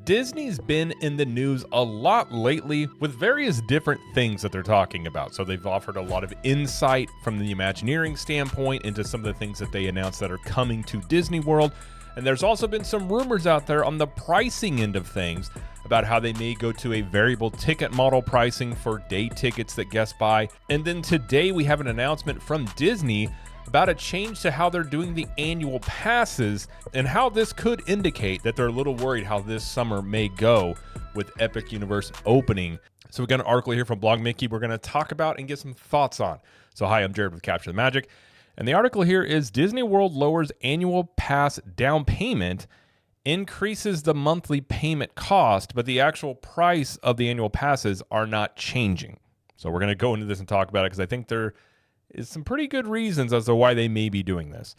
Disney's been in the news a lot lately with various different things that they're talking about. So they've offered a lot of insight from the Imagineering standpoint into some of the things that they announced that are coming to Disney World. And there's also been some rumors out there on the pricing end of things about how they may go to a variable ticket model pricing for day tickets that guests buy. And then today we have an announcement from Disney about a change to how they're doing the annual passes and how this could indicate that they're a little worried how this summer may go with Epic Universe opening. So we got an article here from Blog Mickey we're going to talk about and get some thoughts on. So hi, I'm Jared with Capture the Magic. And the article here is Disney World lowers annual pass down payment, increases the monthly payment cost, but the actual price of the annual passes are not changing. So we're going to go into this and talk about it because I think there is some pretty good reasons as to why they may be doing this.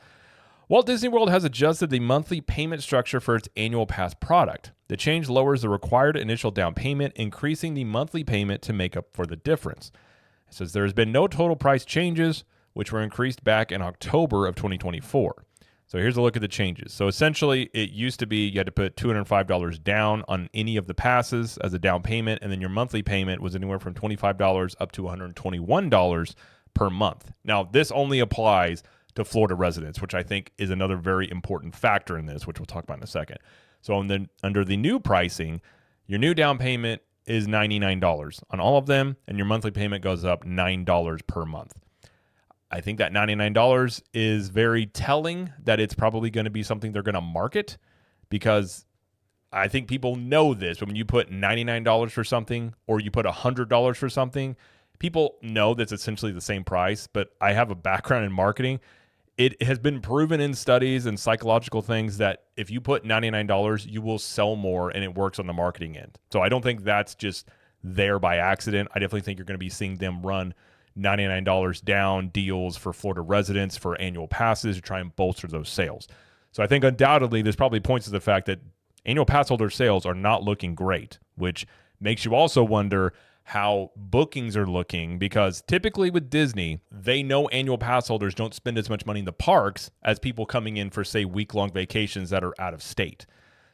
Walt Disney World has adjusted the monthly payment structure for its annual pass product. The change lowers the required initial down payment, increasing the monthly payment to make up for the difference. It says there has been no total price changes, which were increased back in October of 2024. So here's a look at the changes. So essentially, it used to be you had to put $205 down on any of the passes as a down payment, and then your monthly payment was anywhere from $25 up to $121 per month. Now, this only applies to Florida residents, which I think is another very important factor in this, which we'll talk about in a second. So under the new pricing, your new down payment is $99 on all of them, and your monthly payment goes up $9 per month. I think that $99 is very telling that it's probably going to be something they're going to market, because I think people know this. But when you put $99 for something or you put $100 for something, people know that's essentially the same price. But I have a background in marketing. It has been proven in studies and psychological things that if you put $99, you will sell more, and it works on the marketing end. So I don't think that's just there by accident. I definitely think you're going to be seeing them run $99 down deals for Florida residents for annual passes to try and bolster those sales. So I think undoubtedly this probably points to the fact that annual pass holder sales are not looking great, which makes you also wonder how bookings are looking, because typically with Disney, they know annual pass holders don't spend as much money in the parks as people coming in for, say, week-long vacations that are out of state.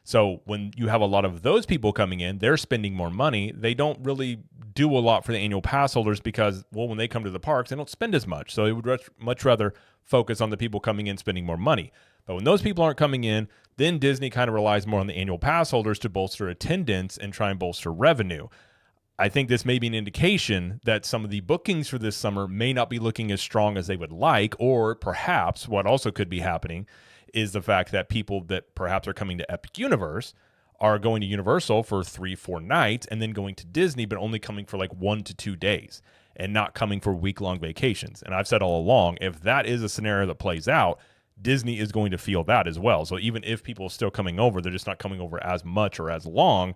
So when you have a lot of those people coming in, they're spending more money. They don't really do a lot for the annual pass holders because, well, when they come to the parks, they don't spend as much. So they would much rather focus on the people coming in spending more money. But when those people aren't coming in, then Disney kind of relies more on the annual pass holders to bolster attendance and try and bolster revenue. I think this may be an indication that some of the bookings for this summer may not be looking as strong as they would like, or perhaps what also could be happening is the fact that people that perhaps are coming to Epic Universe are going to Universal for 3-4 nights and then going to Disney, but only coming for like 1 to 2 days and not coming for week-long vacations. And I've said all along, if that is a scenario that plays out, Disney is going to feel that as well. So even if people are still coming over, they're just not coming over as much or as long.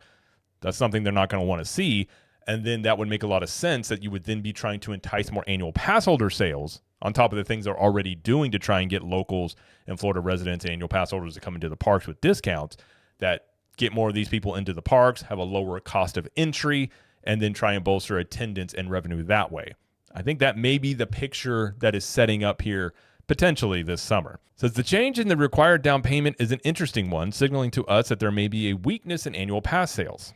That's something they're not going to want to see. And then that would make a lot of sense that you would then be trying to entice more annual pass holder sales on top of the things they're already doing to try and get locals and Florida residents and annual pass holders to come into the parks with discounts, that get more of these people into the parks, have a lower cost of entry, and then try and bolster attendance and revenue that way. I think that may be the picture that is setting up here potentially this summer. Says the change in the required down payment is an interesting one, signaling to us that there may be a weakness in annual pass sales.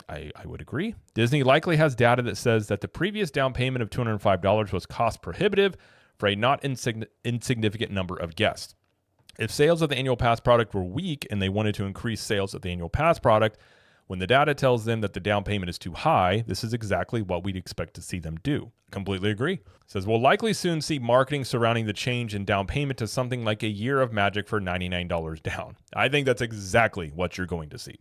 I would agree. Disney likely has data that says that the previous down payment of $205 was cost prohibitive for a not insignificant number of guests. If sales of the annual pass product were weak and they wanted to increase sales of the annual pass product, when the data tells them that the down payment is too high, this is exactly what we'd expect to see them do. Completely agree. Says we'll likely soon see marketing surrounding the change in down payment to something like a year of magic for $99 down. I think that's exactly what you're going to see.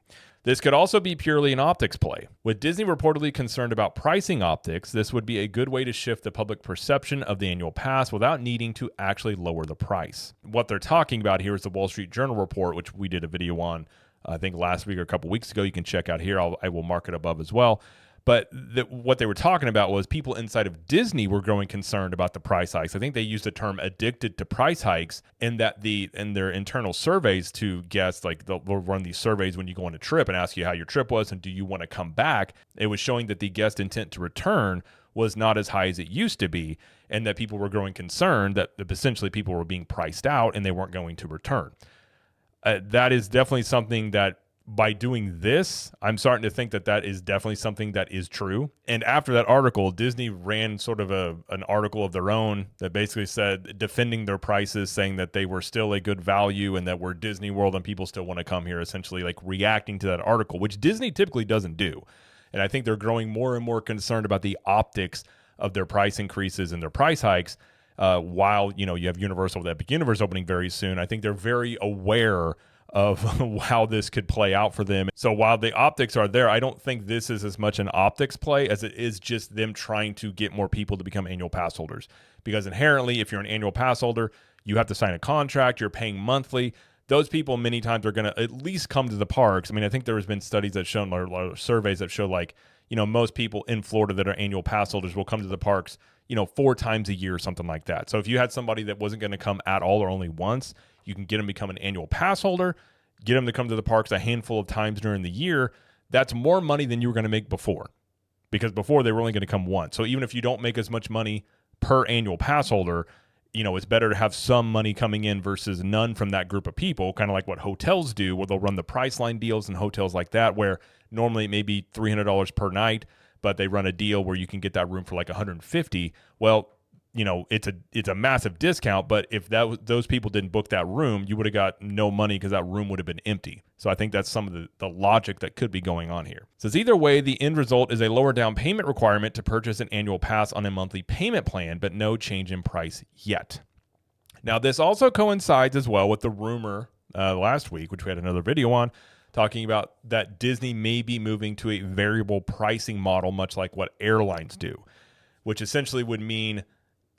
This could also be purely an optics play. With Disney reportedly concerned about pricing optics, this would be a good way to shift the public perception of the annual pass without needing to actually lower the price. What they're talking about here is the Wall Street Journal report, which we did a video on, I think last week or a couple weeks ago. You can check out here. I will mark it above as well. But what they were talking about was people inside of Disney were growing concerned about the price hikes. I think they used the term addicted to price hikes, and that in their internal surveys to guests, like they'll run these surveys when you go on a trip and ask you how your trip was and do you want to come back. It was showing that the guest intent to return was not as high as it used to be, and that people were growing concerned that essentially people were being priced out and they weren't going to return. That is definitely something that by doing this, I'm starting to think that that is definitely something that is true. And after that article, Disney ran sort of an article of their own that basically said, defending their prices, saying that they were still a good value and that we're Disney World and people still want to come here, essentially like reacting to that article, which Disney typically doesn't do. And I think they're growing more and more concerned about the optics of their price increases and their price hikes. While, you have Universal with Epic Universe opening very soon, I think they're very aware of how this could play out for them. So while the optics are there, I don't think this is as much an optics play as it is just them trying to get more people to become annual pass holders. Because inherently, if you're an annual pass holder, you have to sign a contract, you're paying monthly. Those people many times are going to at least come to the parks. I mean, I think there has been studies that shown, or surveys that show, like, most people in Florida that are annual pass holders will come to the parks, 4 times a year or something like that. So if you had somebody that wasn't going to come at all or only once, you can get them to become an annual pass holder, get them to come to the parks a handful of times during the year. That's more money than you were going to make before, because before they were only going to come once. So even if you don't make as much money per annual pass holder, it's better to have some money coming in versus none from that group of people, kind of like what hotels do, where they'll run the Priceline deals and hotels like that, where normally it may be $300 per night, but they run a deal where you can get that room for like $150. Well, it's a massive discount, but if those people didn't book that room, you would have got no money because that room would have been empty. So I think that's some of the logic that could be going on here. It says either way, the end result is a lower down payment requirement to purchase an annual pass on a monthly payment plan, but no change in price yet. Now, this also coincides as well with the rumor last week, which we had another video on, talking about that Disney may be moving to a variable pricing model, much like what airlines do, which essentially would mean,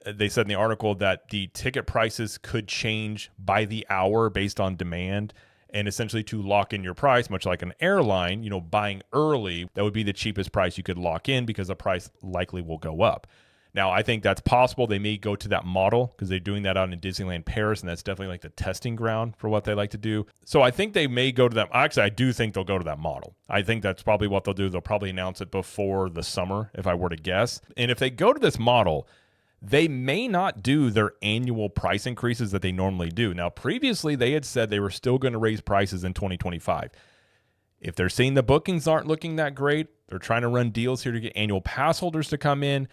they said in the article, that the ticket prices could change by the hour based on demand, and essentially to lock in your price, much like an airline, buying early, that would be the cheapest price you could lock in because the price likely will go up. Now, I think that's possible. They may go to that model because they're doing that out in Disneyland Paris, and that's definitely like the testing ground for what they like to do. So I think they may go to that. Actually, I do think they'll go to that model. I think that's probably what they'll do. They'll probably announce it before the summer, if I were to guess. And if they go to this model, they may not do their annual price increases that they normally do. Now, previously, they had said they were still going to raise prices in 2025. If they're seeing the bookings aren't looking that great, they're trying to run deals here to get annual pass holders to come in,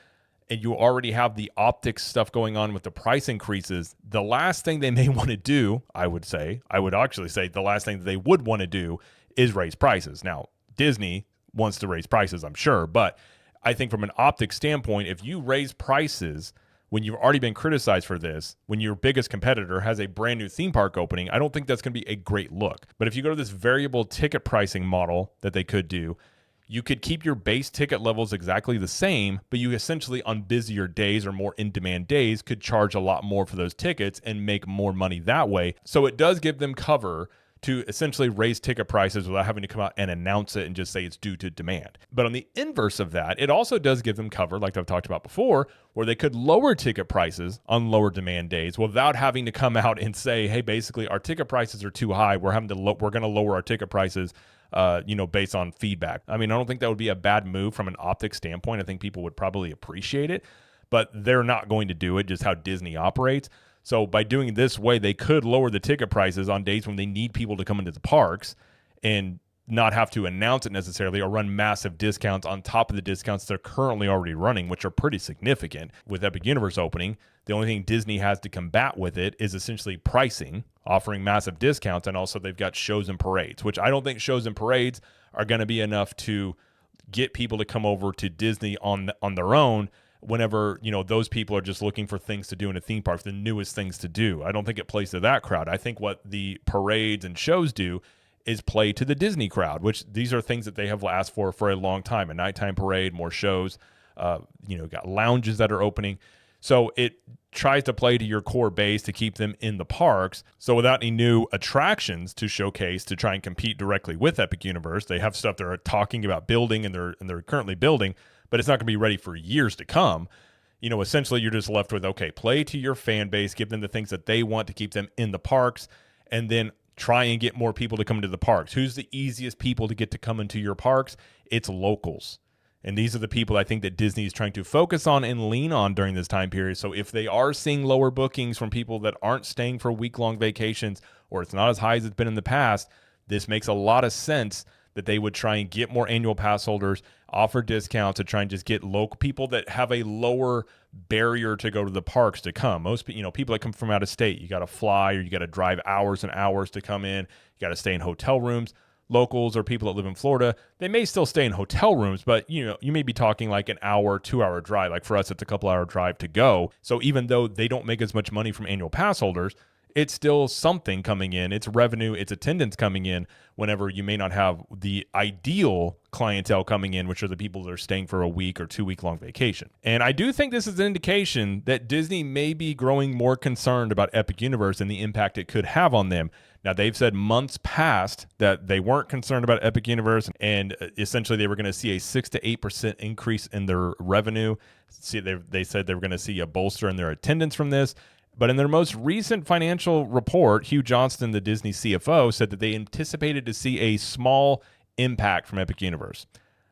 and you already have the optics stuff going on with the price increases, the last thing they may want to do, I would actually say the last thing that they would want to do is raise prices. Now, Disney wants to raise prices, I'm sure, but I think from an optics standpoint, if you raise prices when you've already been criticized for this, when your biggest competitor has a brand new theme park opening, I don't think that's going to be a great look. But if you go to this variable ticket pricing model that they could do, you could keep your base ticket levels exactly the same, but you essentially on busier days or more in-demand days could charge a lot more for those tickets and make more money that way. So it does give them cover to essentially raise ticket prices without having to come out and announce it and just say it's due to demand. But on the inverse of that, it also does give them cover, like I've talked about before, where they could lower ticket prices on lower demand days without having to come out and say, hey, basically our ticket prices are too high. We're going to lower our ticket prices based on feedback. I mean, I don't think that would be a bad move from an optics standpoint. I think people would probably appreciate it, but they're not going to do it, just how Disney operates. So by doing it this way, they could lower the ticket prices on days when they need people to come into the parks and not have to announce it necessarily or run massive discounts on top of the discounts they're currently already running, which are pretty significant. With Epic Universe opening, the only thing Disney has to combat with it is essentially pricing, offering massive discounts, and also they've got shows and parades, which I don't think shows and parades are going to be enough to get people to come over to Disney on their own whenever, those people are just looking for things to do in a theme park, the newest things to do. I don't think it plays to that crowd. I think what the parades and shows do is play to the Disney crowd, which these are things that they have asked for a long time. A nighttime parade, more shows, got lounges that are opening. So it tries to play to your core base to keep them in the parks. So without any new attractions to showcase to try and compete directly with Epic Universe, they have stuff they're talking about building and they're currently building, but it's not going to be ready for years to come. Essentially you're just left with, okay, play to your fan base, give them the things that they want to keep them in the parks, and then try and get more people to come into the parks. Who's the easiest people to get to come into your parks? It's locals. And these are the people I think that Disney is trying to focus on and lean on during this time period. So if they are seeing lower bookings from people that aren't staying for week-long vacations, or it's not as high as it's been in the past, this makes a lot of sense that they would try and get more annual pass holders, offer discounts to try and just get local people that have a lower barrier to go to the parks to come. Most, people that come from out of state, you got to fly or you got to drive hours and hours to come in. You got to stay in hotel rooms. Locals or people that live in Florida, they may still stay in hotel rooms, but you may be talking like an hour, 2-hour drive. Like for us, it's a couple-hour drive to go. So even though they don't make as much money from annual pass holders, it's still something coming in. It's revenue, it's attendance coming in whenever you may not have the ideal clientele coming in, which are the people that are staying for a week or 2-week long vacation. And I do think this is an indication that Disney may be growing more concerned about Epic Universe and the impact it could have on them. Now, they've said months past that they weren't concerned about Epic Universe, and essentially they were going to see a 6 to 8% increase in their revenue. They said they were going to see a bolster in their attendance from this. But in their most recent financial report, Hugh Johnston, the Disney CFO, said that they anticipated to see a small impact from Epic Universe.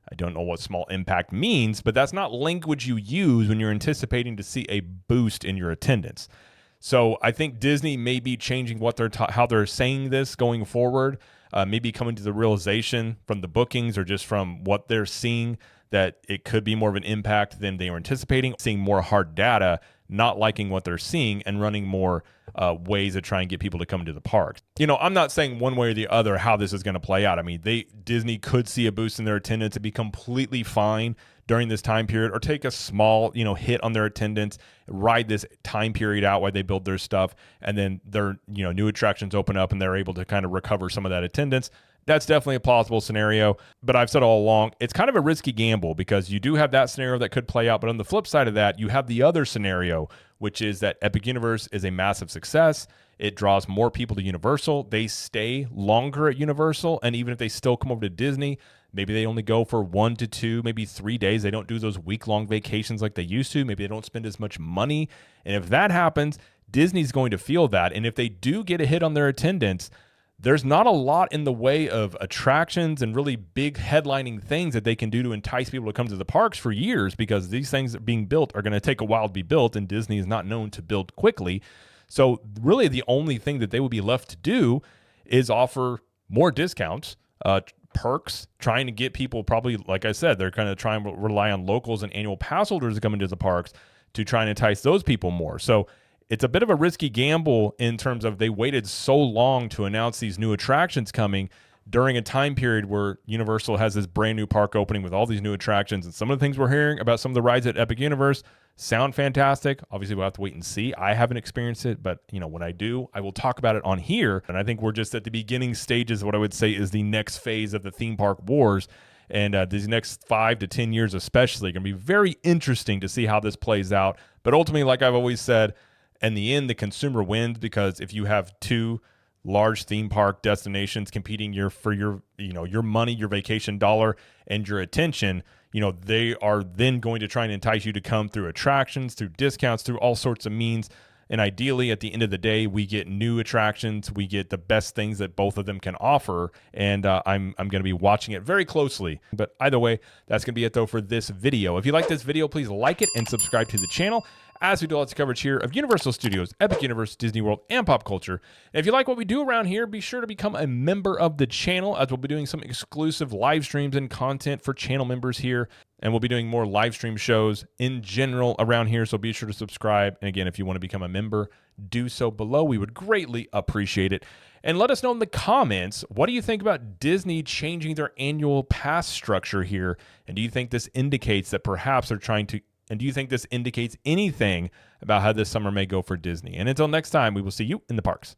I don't know what small impact means, but that's not language you use when you're anticipating to see a boost in your attendance. So I think Disney may be changing what how they're saying this going forward, maybe coming to the realization from the bookings or just from what they're seeing that it could be more of an impact than they were anticipating, seeing more hard data, not liking what they're seeing, and running more ways to try and get people to come to the parks. I'm not saying one way or the other how this is going to play out. I mean, Disney could see a boost in their attendance and be completely fine during this time period, or take a small, hit on their attendance, ride this time period out while they build their stuff, and then their, new attractions open up and they're able to kind of recover some of that attendance. That's definitely a plausible scenario, but I've said all along, it's kind of a risky gamble because you do have that scenario that could play out, but on the flip side of that, you have the other scenario, which is that Epic Universe is a massive success. It draws more people to Universal. They stay longer at Universal, and even if they still come over to Disney, maybe they only go for 1 to 2, maybe 3 days. They don't do those week-long vacations like they used to. Maybe they don't spend as much money. And if that happens, Disney's going to feel that. And if they do get a hit on their attendance, there's not a lot in the way of attractions and really big headlining things that they can do to entice people to come to the parks for years, because these things that are being built are going to take a while to be built, and Disney is not known to build quickly. So really the only thing that they would be left to do is offer more discounts, perks, trying to get people, probably, like I said, they're kind of trying to rely on locals and annual pass holders to come into the parks to try and entice those people more. So it's a bit of a risky gamble in terms of they waited so long to announce these new attractions coming during a time period where Universal has this brand new park opening with all these new attractions. And some of the things we're hearing about some of the rides at Epic Universe sound fantastic. Obviously, we'll have to wait and see. I haven't experienced it, but when I do, I will talk about it on here. And I think we're just at the beginning stages of what I would say is the next phase of the theme park wars. And these next 5 to 10 years especially are going to be very interesting to see how this plays out. But ultimately, like I've always said, in the end, the consumer wins, because if you have two large theme park destinations competing for your money, your vacation dollar, and your attention, they are then going to try and entice you to come through attractions, through discounts, through all sorts of means. And ideally, at the end of the day, we get new attractions. We get the best things that both of them can offer. And I'm going to be watching it very closely. But either way, that's going to be it, though, for this video. If you like this video, please like it and subscribe to the channel, as we do lots of coverage here of Universal Studios, Epic Universe, Disney World, and pop culture. And if you like what we do around here, be sure to become a member of the channel, as we'll be doing some exclusive live streams and content for channel members here. And we'll be doing more live stream shows in general around here, so be sure to subscribe. And again, if you want to become a member, do so below. We would greatly appreciate it. And let us know in the comments, what do you think about Disney changing their annual pass structure here? And do you think this indicates that perhaps they're trying to, and do you think this indicates anything about how this summer may go for Disney? And until next time, we will see you in the parks.